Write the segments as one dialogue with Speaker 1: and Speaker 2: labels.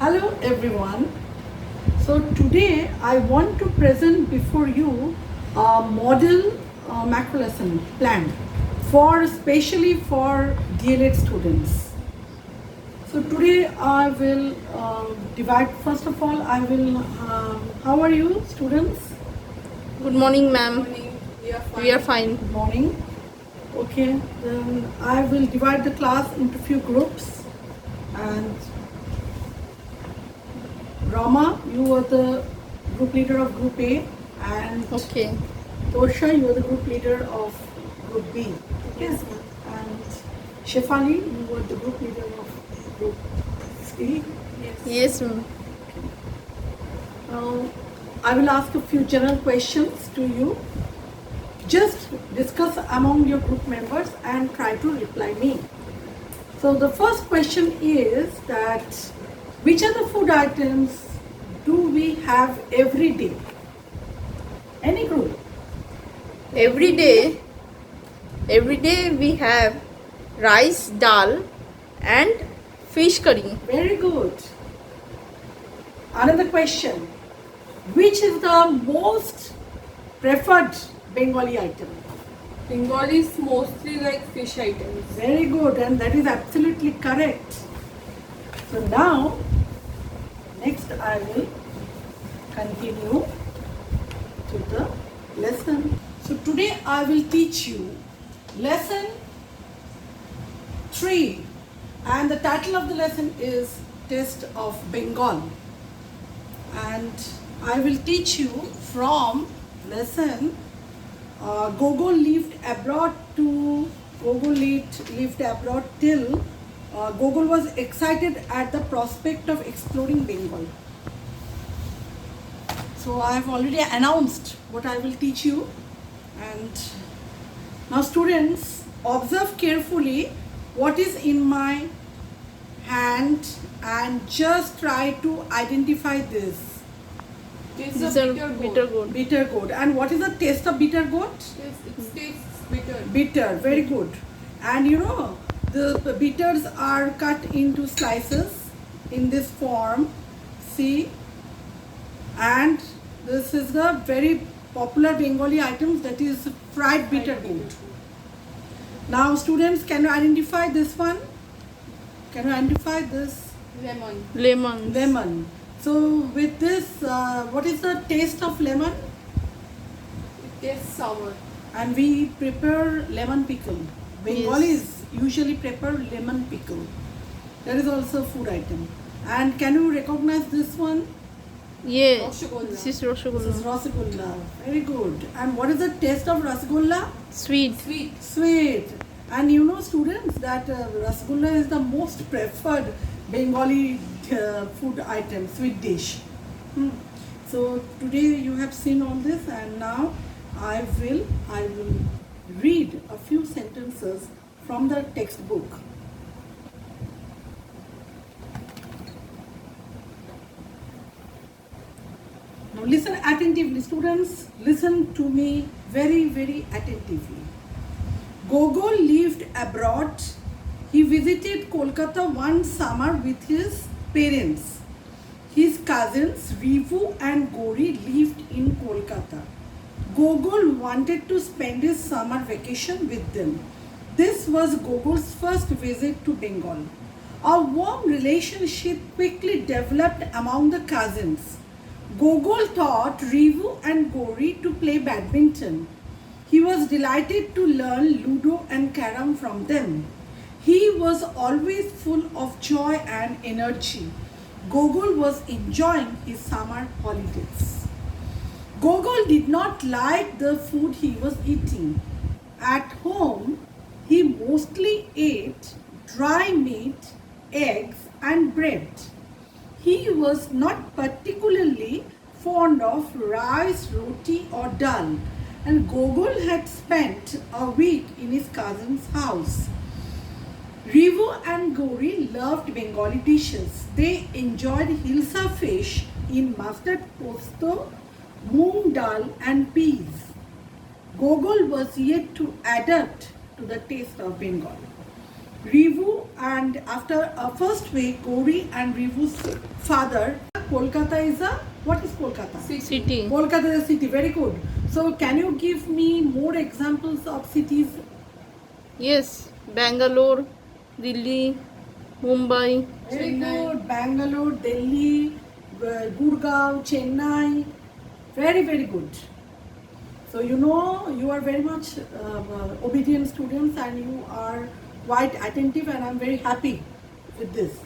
Speaker 1: Hello everyone. So today I want to present before you a model macro lesson plan for especially for DLED students. So today I will divide. First of all, I will. How are you, students?
Speaker 2: Good morning, ma'am.
Speaker 3: Morning.
Speaker 2: We are fine.
Speaker 1: Good morning. Okay, then I will divide the class into few groups, and Rama, you are the group leader of Group A, and
Speaker 2: Okay.
Speaker 1: Tosha, you are the group leader of Group B. Okay?
Speaker 3: Yes, ma'am.
Speaker 1: And Shefali, you are the group leader of Group C.
Speaker 3: Yes.
Speaker 2: Yes, ma'am.
Speaker 1: Now, I will ask a few general questions to you. Just discuss among your group members and try to reply me. So the first question is that which are the food items do we have every day? Any group?
Speaker 2: Every day we have rice, dal, and fish curry.
Speaker 1: Very good. Another question. Which is the most preferred Bengali item?
Speaker 3: Bengali is mostly like fish items.
Speaker 1: Very good, and that is absolutely correct. So now, next I will continue to the lesson. So today I will teach you lesson 3, and the title of the lesson is Taste of Bengal. And I will teach you from lesson Gogol lived abroad to lived abroad till Gogol was excited at the prospect of exploring Bengal. So I have already announced what I will teach you, and now students observe carefully what is in my hand and just try to identify this.
Speaker 3: It's
Speaker 2: These
Speaker 3: a
Speaker 2: are
Speaker 3: bitter
Speaker 2: bitter
Speaker 3: gourd.
Speaker 2: gourd.
Speaker 1: Bitter gourd. And what is the taste of bitter gourd?
Speaker 3: Yes, it tastes bitter.
Speaker 1: Bitter, very good. And you know, the bitters are cut into slices in this form. See? And this is the very popular Bengali item, that is fried bitter gourd. Now students, can you identify this one? Can you identify this?
Speaker 3: Lemon.
Speaker 2: Lemons.
Speaker 1: Lemon. So with this, what is the taste of lemon?
Speaker 3: It tastes sour.
Speaker 1: And we prepare lemon pickle. Bengalis
Speaker 2: Yes.
Speaker 1: usually prepare lemon pickle. That is also a food item. And can you recognize this one?
Speaker 2: Yes.
Speaker 3: Rasgulla.
Speaker 2: This is
Speaker 1: This is
Speaker 2: rasgulla.
Speaker 1: rasgulla. Very good. And what is the taste of rasgulla?
Speaker 2: Sweet.
Speaker 3: Sweet.
Speaker 1: Sweet. And you know, students, that rasgulla is the most preferred Bengali food item, sweet dish. So today you have seen all this, and now I will read a few sentences from the textbook. Now listen attentively, students. Listen to me very, very attentively. Gogol lived abroad. He visited Kolkata one summer with his parents. His cousins Rivu and Gori lived in Kolkata. Gogol wanted to spend his summer vacation with them. This was Gogol's first visit to Bengal. A warm relationship quickly developed among the cousins. Gogol taught Rivu and Gori to play badminton. He was delighted to learn Ludo and Carom from them. He was always full of joy and energy. Gogol was enjoying his summer holidays. Gogol did not like the food he was eating. At home, he mostly ate dry meat, eggs, and bread. He was not particularly fond of rice, roti, or dal, and Gogol had spent a week in his cousin's house. Rivu and Gori loved Bengali dishes. They enjoyed hilsa fish in mustard posto, moong dal, and peas. Gogol was yet to adapt to the taste of Bengal. Rivu, and after first week, Gauri and Rivu's father. Kolkata is a, what is Kolkata?
Speaker 2: City.
Speaker 1: Kolkata is a city, very good. So can you give me more examples of cities?
Speaker 2: Yes, Bangalore, Delhi, Mumbai.
Speaker 1: Very
Speaker 3: Chennai.
Speaker 1: good. Bangalore, Delhi, Gurgaon, Chennai. Very, very good. So you know you are very much obedient students and you are quite attentive, and I'm very happy with this.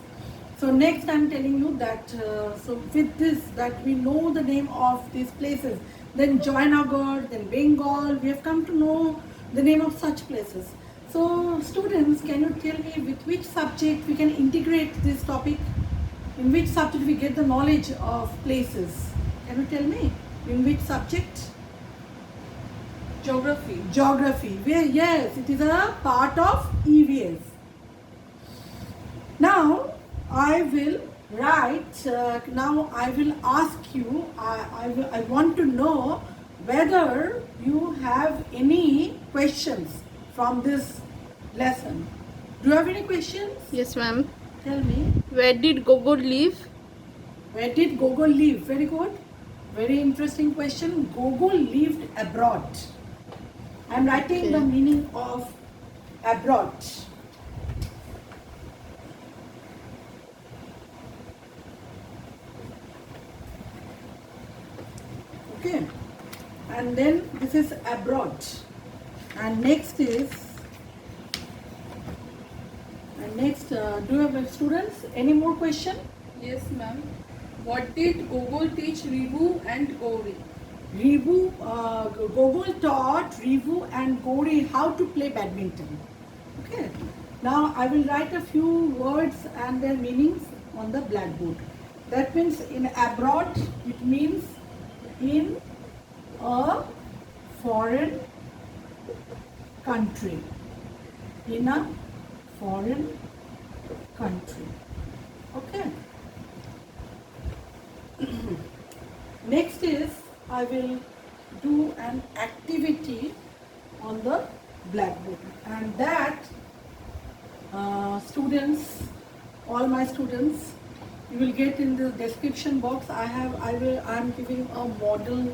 Speaker 1: So next I'm telling you that so with this that we know the name of these places. Then Joynagar, then Bengal. We have come to know the name of such places. So students, can you tell me with which subject we can integrate this topic? In which subject we get the knowledge of places? Can you tell me? In which subject?
Speaker 3: Geography.
Speaker 1: Geography. Where yes, it is a part of EVS. Now I will write. Now I will ask you. I want to know whether you have any questions from this lesson. Do you have any questions?
Speaker 2: Yes, ma'am.
Speaker 1: Tell me.
Speaker 2: Where did Gogol live?
Speaker 1: Where did Gogol live? Very good. Very interesting question. Gogol lived abroad. I am writing
Speaker 2: Okay.
Speaker 1: the meaning of abroad. Okay. And then this is abroad. And next is, do you have students? Any more question?
Speaker 3: Yes, ma'am. What did Gogol teach Rivu and Gauri?
Speaker 1: Gogol taught Rivu and Gauri how to play badminton. Okay. Now I will write a few words and their meanings on the blackboard. That means in abroad, it means in a foreign country. In a foreign country. Okay. Next is I will do an activity on the blackboard, and that students, all my students, you will get in the description box. I am giving a model,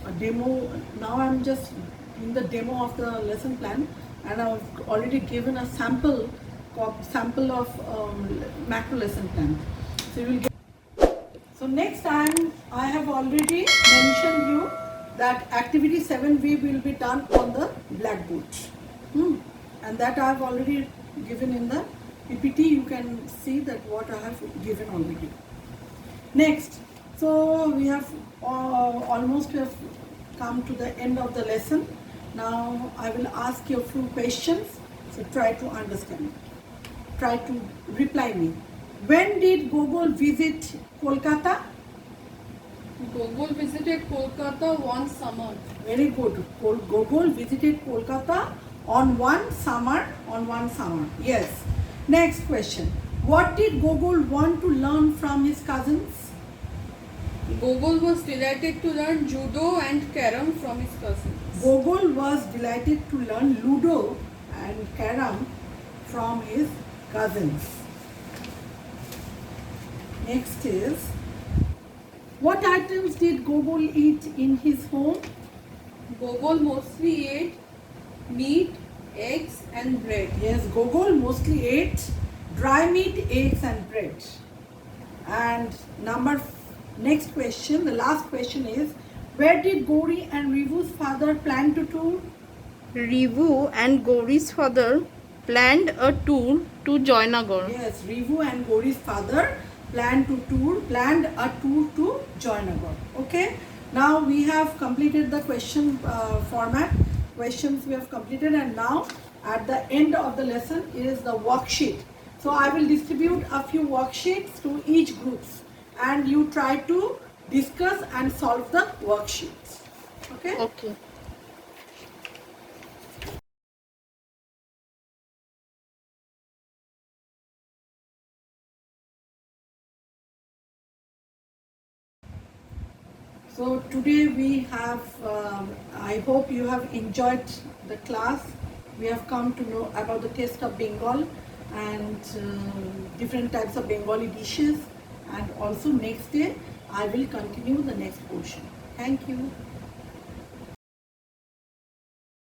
Speaker 1: a demo. Now I'm just in the demo of the lesson plan, and I've already given a sample of macro lesson plan. So you will get. So next time I have already mentioned you that activity 7B will be done on the blackboard. And that I have already given in the PPT. You can see that what I have given already. Next, so we have almost we have come to the end of the lesson. Now I will ask you a few questions. So try to understand. Try to reply me. When did Gogol visit Kolkata?
Speaker 3: Gogol visited Kolkata one summer.
Speaker 1: Very good. Gogol visited Kolkata on one summer. Yes. Next question. What did Gogol want to learn from his cousins?
Speaker 3: Gogol was delighted to learn judo and carom from his cousins.
Speaker 1: Gogol was delighted to learn Ludo and Carom from his cousins. Next is, what items did Gogol eat in his home?
Speaker 3: Gogol mostly ate meat, eggs and bread.
Speaker 1: Yes, Gogol mostly ate dry meat, eggs and bread. And next question, the last question is, where did Gauri and Rivu's father plan to tour?
Speaker 2: Rivu and Gauri's father planned a tour to Joynagar.
Speaker 1: Yes, Rivu and Gauri's father planned a tour to Joynagar. Okay. Now we have completed the question format. Questions we have completed, and now at the end of the lesson is the worksheet. So I will distribute a few worksheets to each groups, and you try to discuss and solve the worksheets. Okay.
Speaker 2: Okay.
Speaker 1: So today we have, I hope you have enjoyed the class, we have come to know about the taste of Bengal and different types of Bengali dishes, and also next day I will continue the next portion. Thank you.